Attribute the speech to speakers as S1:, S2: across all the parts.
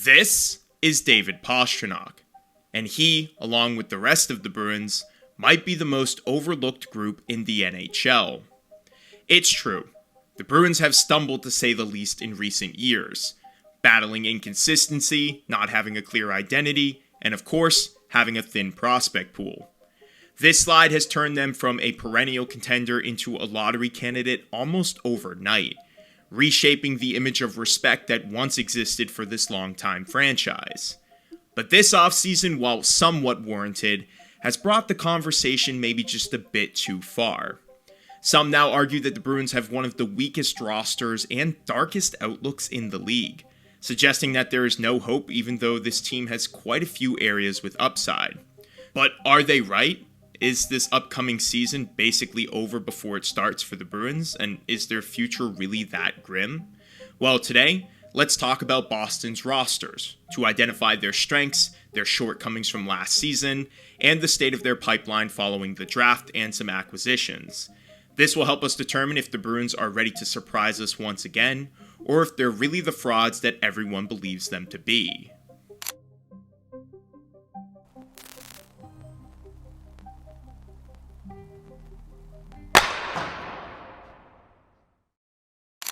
S1: This is David Pastrnak, and he, along with the rest of the Bruins, might be the most overlooked group in the NHL. It's true, the Bruins have stumbled to say the least in recent years, battling inconsistency, not having a clear identity, and of course, having a thin prospect pool. This slide has turned them from a perennial contender into a lottery candidate almost overnight, reshaping the image of respect that once existed for this longtime franchise. But this offseason, while somewhat warranted, has brought the conversation maybe just a bit too far. Some now argue that the Bruins have one of the weakest rosters and darkest outlooks in the league, suggesting that there is no hope even though this team has quite a few areas with upside. But are they right? Is this upcoming season basically over before it starts for the Bruins, and is their future really that grim? Well, today, let's talk about Boston's rosters, to identify their strengths, their shortcomings from last season, and the state of their pipeline following the draft and some acquisitions. This will help us determine if the Bruins are ready to surprise us once again, or if they're really the frauds that everyone believes them to be.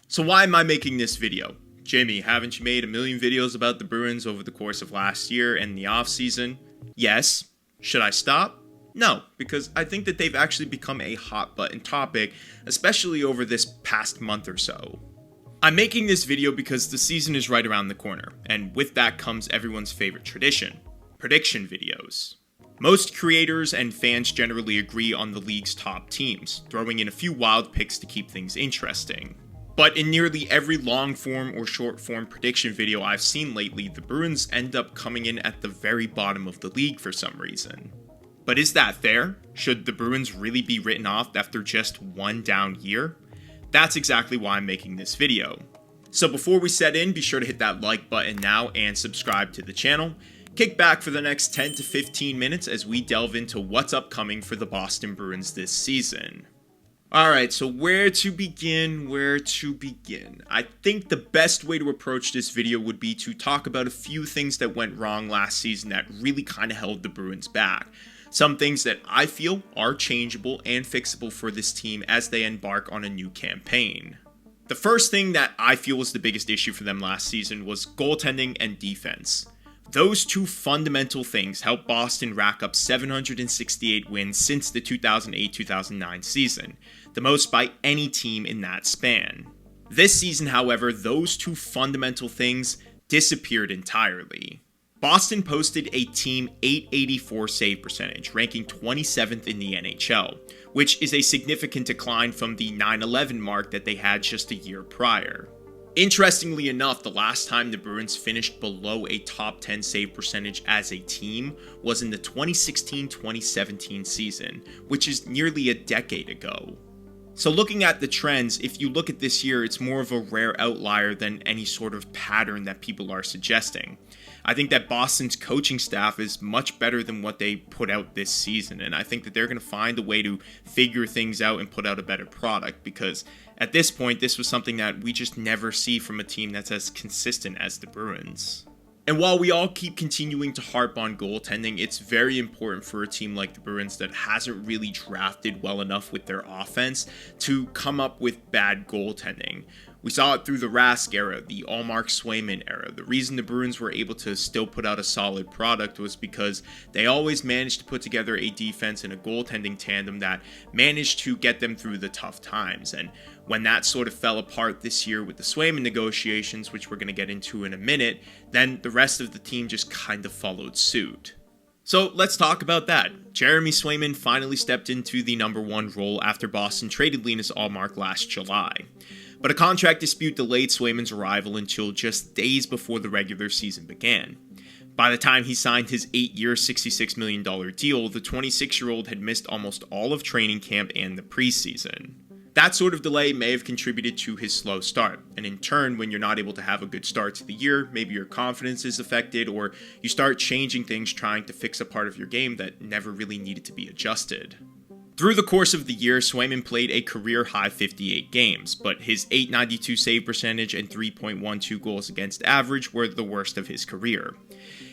S1: So why am I making this video? Jimmy, haven't you made a million videos about the Bruins over the course of last year and the offseason? Yes. Should I stop? No, because I think that they've actually become a hot button topic, especially over this past month or so. I'm making this video because the season is right around the corner, and with that comes everyone's favorite tradition, prediction videos. Most creators and fans generally agree on the league's top teams, throwing in a few wild picks to keep things interesting. But in nearly every long-form or short-form prediction video I've seen lately, the Bruins end up coming in at the very bottom of the league for some reason. But is that fair? Should the Bruins really be written off after just one down year? That's exactly why I'm making this video. So before we set in, be sure to hit that like button now and subscribe to the channel. Kick back for the next 10 to 15 minutes as we delve into what's upcoming for the Boston Bruins this season. Alright, so where to begin? I think the best way to approach this video would be to talk about a few things that went wrong last season that really kind of held the Bruins back. Some things that I feel are changeable and fixable for this team as they embark on a new campaign. The first thing that I feel was the biggest issue for them last season was goaltending and defense. Those two fundamental things helped Boston rack up 768 wins since the 2008-2009 season, the most by any team in that span. This season, however, those two fundamental things disappeared entirely. Boston posted a team .884 save percentage, ranking 27th in the NHL, which is a significant decline from the .911 mark that they had just a year prior. Interestingly enough, the last time the Bruins finished below a top 10 save percentage as a team was in the 2016-2017 season, which is nearly a decade ago. So looking at the trends, if you look at this year, it's more of a rare outlier than any sort of pattern that people are suggesting. I think that Boston's coaching staff is much better than what they put out this season, and I think that they're going to find a way to figure things out and put out a better product, because at this point, this was something that we just never see from a team that's as consistent as the Bruins. And while we all keep continuing to harp on goaltending, it's very important for a team like the Bruins that hasn't really drafted well enough with their offense to come up with bad goaltending. We saw it through the Rask era, the Allmark Swayman era. The reason the Bruins were able to still put out a solid product was because they always managed to put together a defense and a goaltending tandem that managed to get them through the tough times. And when that sort of fell apart this year with the Swayman negotiations, which we're going to get into in a minute, then the rest of the team just kind of followed suit. So let's talk about that. Jeremy Swayman finally stepped into the number one role after Boston traded Linus Ullmark last July. But a contract dispute delayed Swayman's arrival until just days before the regular season began. By the time he signed his 8-year, $66 million deal, the 26-year-old had missed almost all of training camp and the preseason. That sort of delay may have contributed to his slow start, and in turn, when you're not able to have a good start to the year, maybe your confidence is affected, or you start changing things trying to fix a part of your game that never really needed to be adjusted. Through the course of the year, Swayman played a career-high 58 games, but his .892 save percentage and 3.12 goals against average were the worst of his career.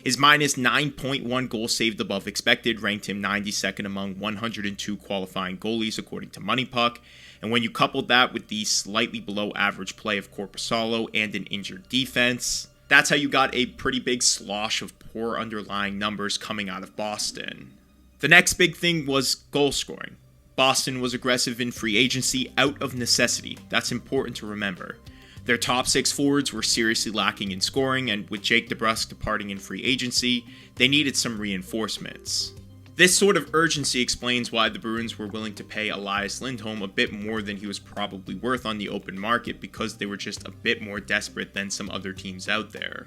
S1: His minus 9.1 goals saved above expected ranked him 92nd among 102 qualifying goalies according to MoneyPuck, and when you coupled that with the slightly below average play of Korpisalo and an injured defense, that's how you got a pretty big slosh of poor underlying numbers coming out of Boston. The next big thing was goal scoring. Boston was aggressive in free agency out of necessity. That's important to remember. Their top 6 forwards were seriously lacking in scoring, and with Jake DeBrusk departing in free agency, they needed some reinforcements. This sort of urgency explains why the Bruins were willing to pay Elias Lindholm a bit more than he was probably worth on the open market, because they were just a bit more desperate than some other teams out there.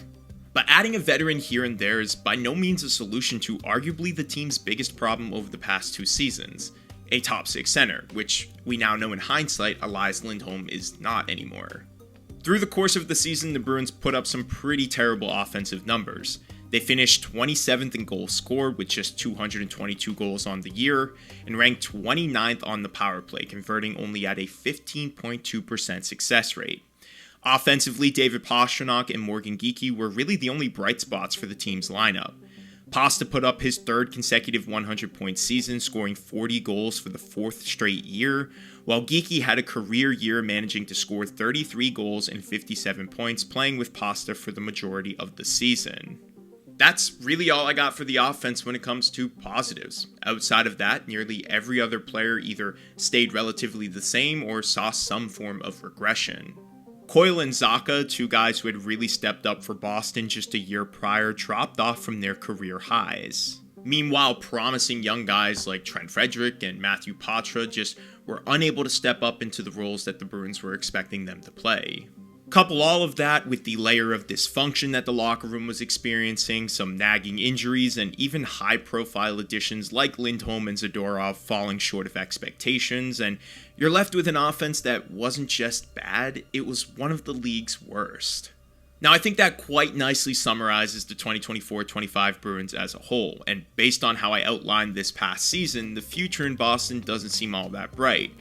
S1: But adding a veteran here and there is by no means a solution to arguably the team's biggest problem over the past 2 seasons, a top 6 center, which we now know in hindsight Elias Lindholm is not anymore. Through the course of the season, the Bruins put up some pretty terrible offensive numbers. They finished 27th in goals scored with just 222 goals on the year, and ranked 29th on the power play, converting only at a 15.2% success rate. Offensively, David Pastrnak and Morgan Geekie were really the only bright spots for the team's lineup. Pasta put up his 3rd consecutive 100-point season, scoring 40 goals for the 4th straight year, while Geekie had a career year managing to score 33 goals and 57 points, playing with Pasta for the majority of the season. That's really all I got for the offense when it comes to positives. Outside of that, nearly every other player either stayed relatively the same or saw some form of regression. Coyle and Zacha, 2 guys who had really stepped up for Boston just a year prior, dropped off from their career highs. Meanwhile, promising young guys like Trent Frederick and Matthew Patra just were unable to step up into the roles that the Bruins were expecting them to play. Couple all of that with the layer of dysfunction that the locker room was experiencing, some nagging injuries, and even high-profile additions like Lindholm and Zadorov falling short of expectations, and you're left with an offense that wasn't just bad, it was one of the league's worst. Now, I think that quite nicely summarizes the 2024-25 Bruins as a whole, and based on how I outlined this past season, the future in Boston doesn't seem all that bright,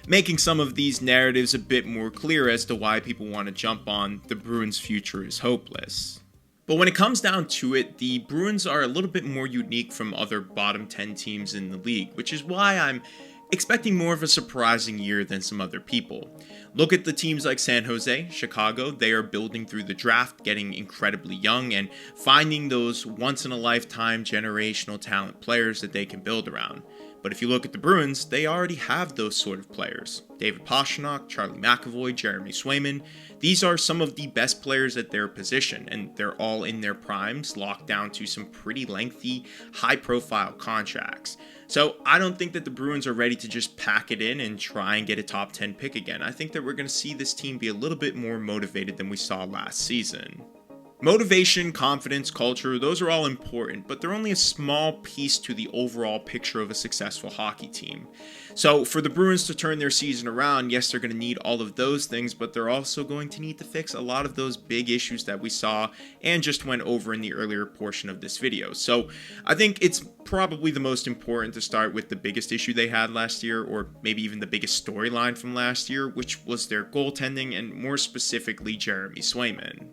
S1: making some of these narratives a bit more clear as to why people want to jump on the Bruins' future is hopeless. But when it comes down to it, the Bruins are a little bit more unique from other bottom 10 teams in the league, which is why I'm expecting more of a surprising year than some other people. Look at the teams like San Jose, Chicago. They are building through the draft, getting incredibly young, and finding those once-in-a-lifetime generational talent players that they can build around. But if you look at the Bruins, they already have those sort of players. David Pastrnak, Charlie McAvoy, Jeremy Swayman. These are some of the best players at their position, and they're all in their primes, locked down to some pretty lengthy, high-profile contracts. So I don't think that the Bruins are ready to just pack it in and try and get a top 10 pick again. I think that we're going to see this team be a little bit more motivated than we saw last season. Motivation, confidence, culture, those are all important, but they're only a small piece to the overall picture of a successful hockey team. So for the Bruins to turn their season around, yes, they're going to need all of those things, but they're also going to need to fix a lot of those big issues that we saw and just went over in the earlier portion of this video. So I think it's probably the most important to start with the biggest issue they had last year, or maybe even the biggest storyline from last year, which was their goaltending, and more specifically Jeremy Swayman.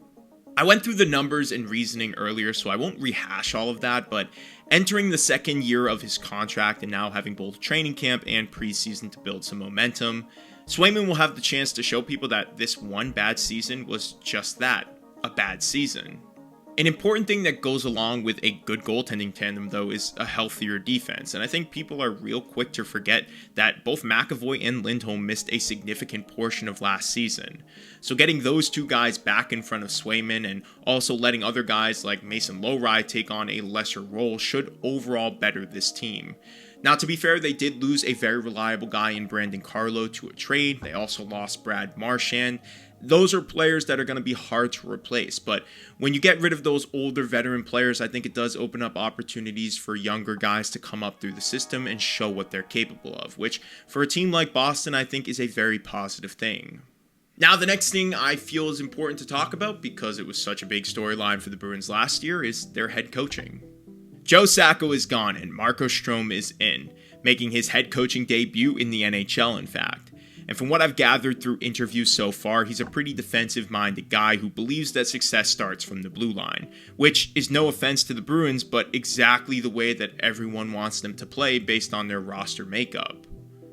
S1: I went through the numbers and reasoning earlier, so I won't rehash all of that, but entering the 2nd year of his contract and now having both training camp and preseason to build some momentum, Swayman will have the chance to show people that this one bad season was just that, a bad season. An important thing that goes along with a good goaltending tandem, though, is a healthier defense, and I think people are real quick to forget that both McAvoy and Lindholm missed a significant portion of last season. So getting those 2 guys back in front of Swayman and also letting other guys like Mason Lohrei take on a lesser role should overall better this team. Now, to be fair, they did lose a very reliable guy in Brandon Carlo to a trade. They also lost Brad Marchand. Those are players that are going to be hard to replace, but when you get rid of those older veteran players, I think it does open up opportunities for younger guys to come up through the system and show what they're capable of, which for a team like Boston, I think is a very positive thing. Now, the next thing I feel is important to talk about, because it was such a big storyline for the Bruins last year, is their head coaching. Joe Sacco is gone and Marco Strome is in. making his head coaching debut in the NHL, in fact. And from what I've gathered through interviews so far, he's a pretty defensive-minded guy who believes that success starts from the blue line, which is no offense to the Bruins, but exactly the way that everyone wants them to play based on their roster makeup.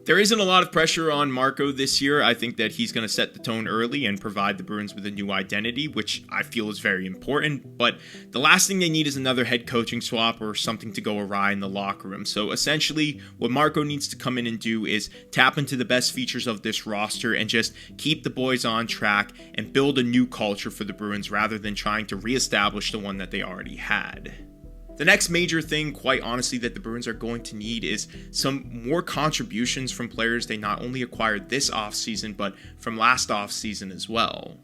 S1: There isn't a lot of pressure on Marco this year. I think that he's going to set the tone early and provide the Bruins with a new identity, which I feel is very important. But the last thing they need is another head coaching swap or something to go awry in the locker room. So essentially, what Marco needs to come in and do is tap into the best features of this roster and just keep the boys on track and build a new culture for the Bruins rather than trying to reestablish the one that they already had. The next major thing, quite honestly, that the Bruins are going to need is some more contributions from players they not only acquired this offseason, but from last offseason as well.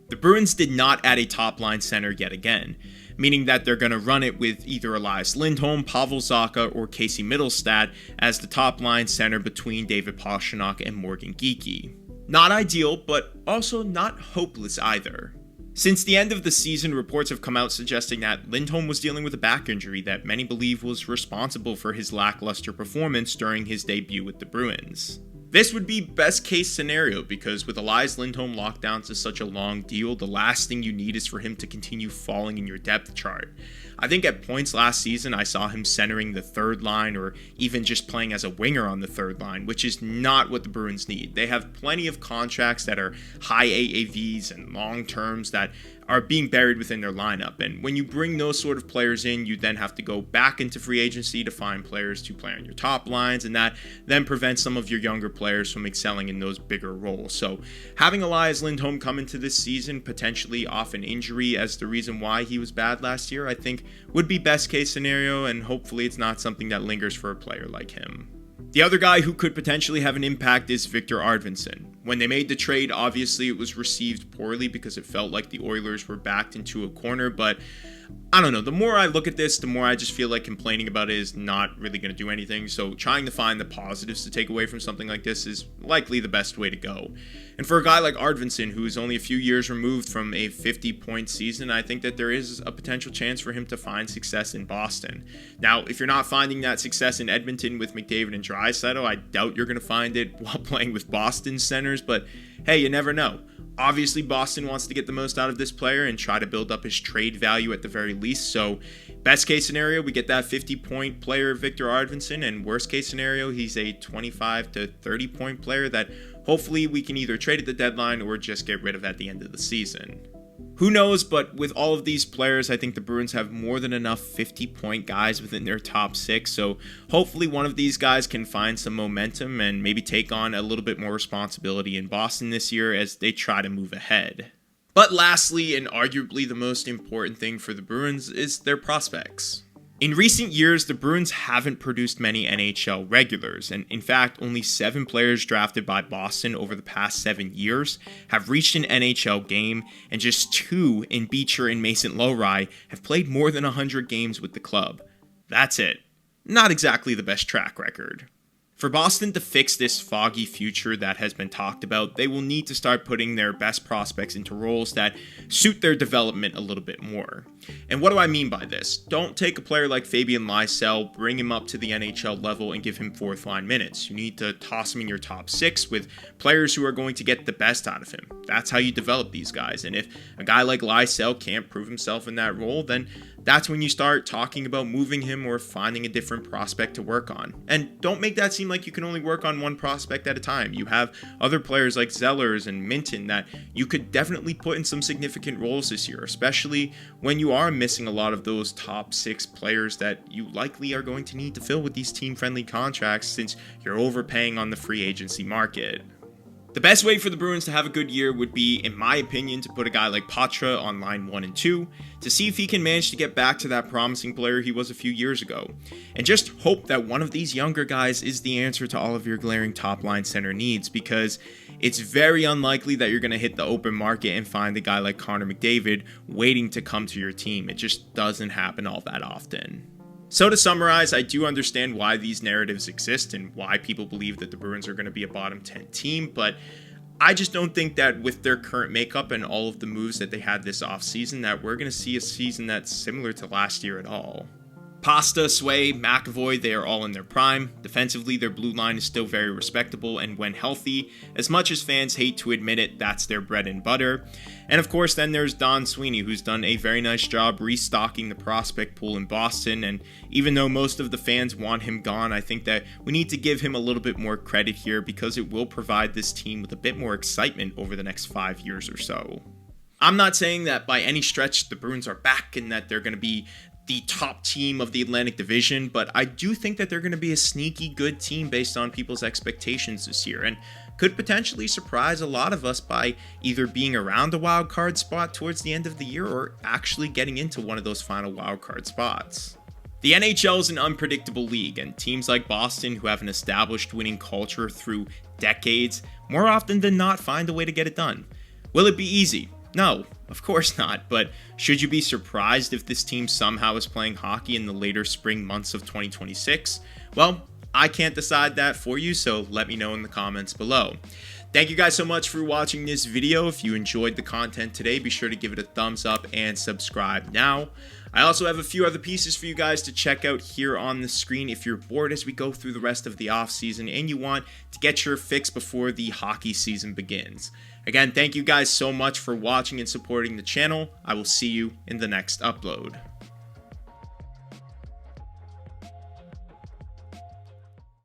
S1: The Bruins did not add a top-line center yet again, meaning that they're going to run it with either Elias Lindholm, Pavel Zacha, or Casey Mittelstadt as the top-line center between David Pastrnak and Morgan Geekie. Not ideal, but also not hopeless either. Since the end of the season, reports have come out suggesting that Lindholm was dealing with a back injury that many believe was responsible for his lackluster performance during his debut with the Bruins. This would be best case scenario because with Elias Lindholm locked down to such a long deal, the last thing you need is for him to continue falling in your depth chart. I think at points last season I saw him centering the third line or even just playing as a winger on the third line, which is not what the Bruins need. They have plenty of contracts that are high AAVs and long terms that are being buried within their lineup. And when you bring those sort of players in, you then have to go back into free agency to find players to play on your top lines, and that then prevents some of your younger players from excelling in those bigger roles. So having Elias Lindholm come into this season, potentially off an injury as the reason why he was bad last year, I think would be best case scenario, and hopefully it's not something that lingers for a player like him. The other guy who could potentially have an impact is Victor Arvidsson. When they made the trade, obviously it was received poorly because it felt like the Oilers were backed into a corner, but I don't know, the more I look at this, the more I just feel like complaining about it is not really going to do anything, so trying to find the positives to take away from something like this is likely the best way to go. And for a guy like Arvidsson, who is only a few years removed from a 50-point season, I think that there is a potential chance for him to find success in Boston. Now, if you're not finding that success in Edmonton with McDavid and Draisaitl, I doubt you're going to find it while playing with Boston centers, but hey, you never know. Obviously, Boston wants to get the most out of this player and try to build up his trade value at the very least. So, best case scenario, we get that 50-point player, Victor Arvidsson, and worst case scenario, he's a 25 to 30-point player that hopefully we can either trade at the deadline or just get rid of at the end of the season. Who knows, but with all of these players, I think the Bruins have more than enough 50-point guys within their top six, so hopefully one of these guys can find some momentum and maybe take on a little bit more responsibility in Boston this year as they try to move ahead. But lastly, and arguably the most important thing for the Bruins, is their prospects. In recent years, the Bruins haven't produced many NHL regulars, and in fact, only 7 players drafted by Boston over the past 7 years have reached an NHL game, and just 2 in Beecher and Mason Lowry have played more than 100 games with the club. That's it. Not exactly the best track record. For Boston to fix this foggy future that has been talked about, they will need to start putting their best prospects into roles that suit their development a little bit more. And what do I mean by this? Don't take a player like Fabian Lysell, bring him up to the NHL level and give him fourth line minutes. You need to toss him in your top 6 with players who are going to get the best out of him. That's how you develop these guys. And if a guy like Lysell can't prove himself in that role, then that's when you start talking about moving him or finding a different prospect to work on. And don't make that seem like you can only work on one prospect at a time. You have other players like Zellers and Minton that you could definitely put in some significant roles this year, especially when you are missing a lot of those top 6 players that you likely are going to need to fill with these team-friendly contracts since you're overpaying on the free agency market. The best way for the Bruins to have a good year would be, in my opinion, to put a guy like Patra on line 1 and 2 to see if he can manage to get back to that promising player he was a few years ago. And just hope that one of these younger guys is the answer to all of your glaring top line center needs, because it's very unlikely that you're going to hit the open market and find a guy like Connormcdavid waiting to come to your team. It just doesn't happen all that often. So to summarize, I do understand why these narratives exist and why people believe that the Bruins are going to be a bottom 10 team, but I just don't think that with their current makeup and all of the moves that they had this offseason that we're going to see a season that's similar to last year at all. Pasta, Sway, McAvoy, they are all in their prime. Defensively, their blue line is still very respectable, and when healthy, as much as fans hate to admit it, that's their bread and butter. And of course, then there's Don Sweeney, who's done a very nice job restocking the prospect pool in Boston, and even though most of the fans want him gone, I think that we need to give him a little bit more credit here because it will provide this team with a bit more excitement over the next 5 years or so. I'm not saying that by any stretch the Bruins are back and that they're going to be the top team of the Atlantic Division, but I do think that they're going to be a sneaky good team based on people's expectations this year, and could potentially surprise a lot of us by either being around a wild card spot towards the end of the year or actually getting into one of those final wild card spots. The NHL is an unpredictable league, and teams like Boston, who have an established winning culture through decades, more often than not find a way to get it done. Will it be easy? No, of course not, but should you be surprised if this team somehow is playing hockey in the later spring months of 2026? Well, I can't decide that for you, so let me know in the comments below. Thank you guys so much for watching this video. If you enjoyed the content today, be sure to give it a thumbs up and subscribe now. I also have a few other pieces for you guys to check out here on the screen if you're bored as we go through the rest of the offseason and you want to get your fix before the hockey season begins. Again, thank you guys so much for watching and supporting the channel. I will see you in the next upload.